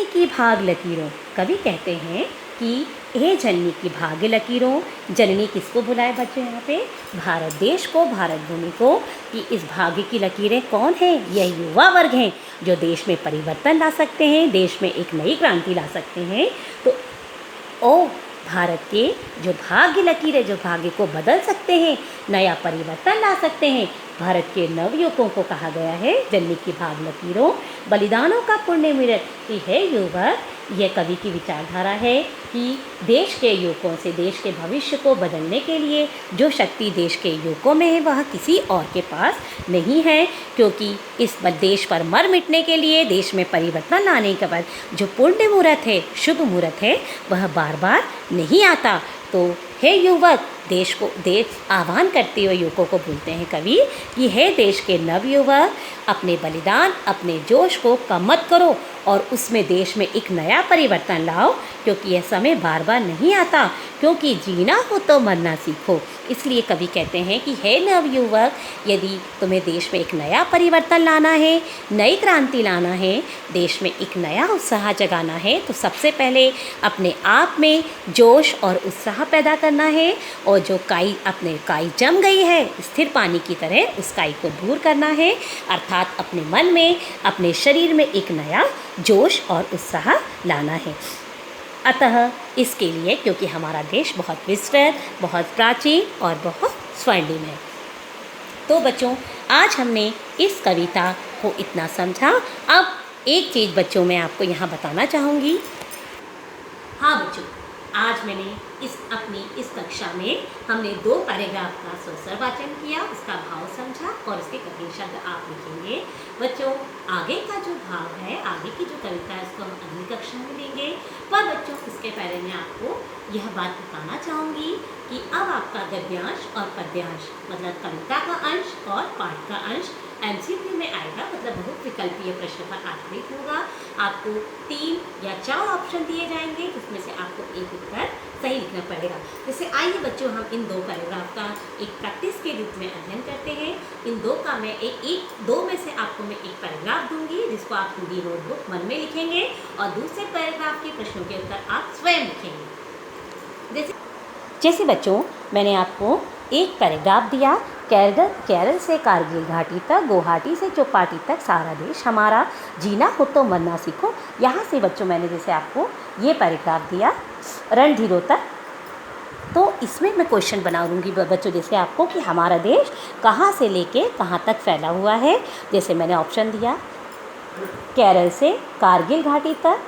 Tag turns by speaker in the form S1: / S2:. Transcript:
S1: जननी की भाग लकीरों। कवि कहते हैं कि हे जननी की भाग्य लकीरों। जननी किसको बुलाए बच्चों यहाँ पे? भारत देश को, भारत भूमि को, कि इस भाग्य की लकीरें कौन हैं? यह युवा वर्ग हैं जो देश में परिवर्तन ला सकते हैं, देश में एक नई क्रांति ला सकते हैं। तो ओ भारत के जो भाग्य लकीरें, जो भाग्य को बदल सकते हैं, नया परिवर्तन ला सकते हैं, भारत के नवयुवकों को कहा गया है जननी की भाग लकीरों। बलिदानों का पुण्य मिलत कि है युवक। यह कवि की विचारधारा है कि देश के युवकों से देश के भविष्य को बदलने के लिए जो शक्ति देश के युवकों में है वह किसी और के पास नहीं है, क्योंकि इस देश पर मर मिटने के लिए, देश में परिवर्तन लाने के बाद जो पुण्य मुहूर्त है, शुभ मुहूर्त है, वह बार बार नहीं आता। तो हे युवक, देश आह्वान करते हुए युवकों को बोलते हैं कवि कि हे देश के नवयुवक, अपने बलिदान, अपने जोश को कम मत करो और उसमें देश में एक नया परिवर्तन लाओ, क्योंकि यह समय बार बार नहीं आता, क्योंकि जीना हो तो मरना सीखो। इसलिए कवि कहते हैं कि हे नवयुवक, यदि तुम्हें देश में एक नया परिवर्तन लाना है, नई क्रांति लाना है, देश में एक नया उत्साह जगाना है, तो सबसे पहले अपने आप में जोश और उत्साह पैदा करना है, और जो काई जम गई है स्थिर पानी की तरह, उस काई को दूर करना है, अर्थात अपने मन में, अपने शरीर में एक नया जोश और उत्साह लाना है। अतः इसके लिए, क्योंकि हमारा देश बहुत विस्तृत, बहुत प्राचीन और बहुत स्वर्णिम है। तो बच्चों, आज हमने इस कविता को इतना समझा। अब एक चीज़ बच्चों मैं आपको यहाँ बताना चाहूँगी। हाँ बच्चों, आज मैंने अपनी इस कक्षा में हमने 2 पैराग्राफ का स्वर वाचन किया, उसका भाव समझा और उसके कठिन शब्द आप लिखेंगे। बच्चों, आगे का जो भाव है, आगे की जो कविता है, उसको हम अगली कक्षा में लेंगे। पर बच्चों, इसके पहले मैं आपको यह बात बताना चाहूँगी कि अब आपका गद्यांश और पद्यांश, मतलब कविता का अंश और पाठ का अंश MCQ में आएगा, मतलब बहुत विकल्पीय प्रश्न पर आधारित होगा। आपको 3 या 4 ऑप्शन दिए जाएंगे, उसमें से आपको एक उत्तर सही लिखना पड़ेगा। जैसे आइए बच्चों, हम इन 2 पैराग्राफ का एक प्रैक्टिस के रूप में अध्ययन करते हैं। इन 2 का मैं दो में से आपको मैं एक पैराग्राफ दूंगी, जिसको आप पूरी नोटबुक मन में लिखेंगे, और दूसरे पैराग्राफ के प्रश्नों के उत्तर आप स्वयं लिखेंगे। जैसे बच्चों, मैंने आपको एक पैराग्राफ दिया, केरल से कारगिल घाटी तक, गुवाहाटी से चौपाटी तक, सारा देश हमारा, जीना हो तो मरना सीखो। यहाँ से बच्चों मैंने जैसे आपको ये पैराग्राफ दिया, रणधीरों तक, तो इसमें मैं क्वेश्चन बनाऊंगी बच्चों, जैसे आपको कि हमारा देश कहाँ से लेके कहाँ तक फैला हुआ है। जैसे मैंने ऑप्शन दिया, केरल से कारगिल घाटी तक,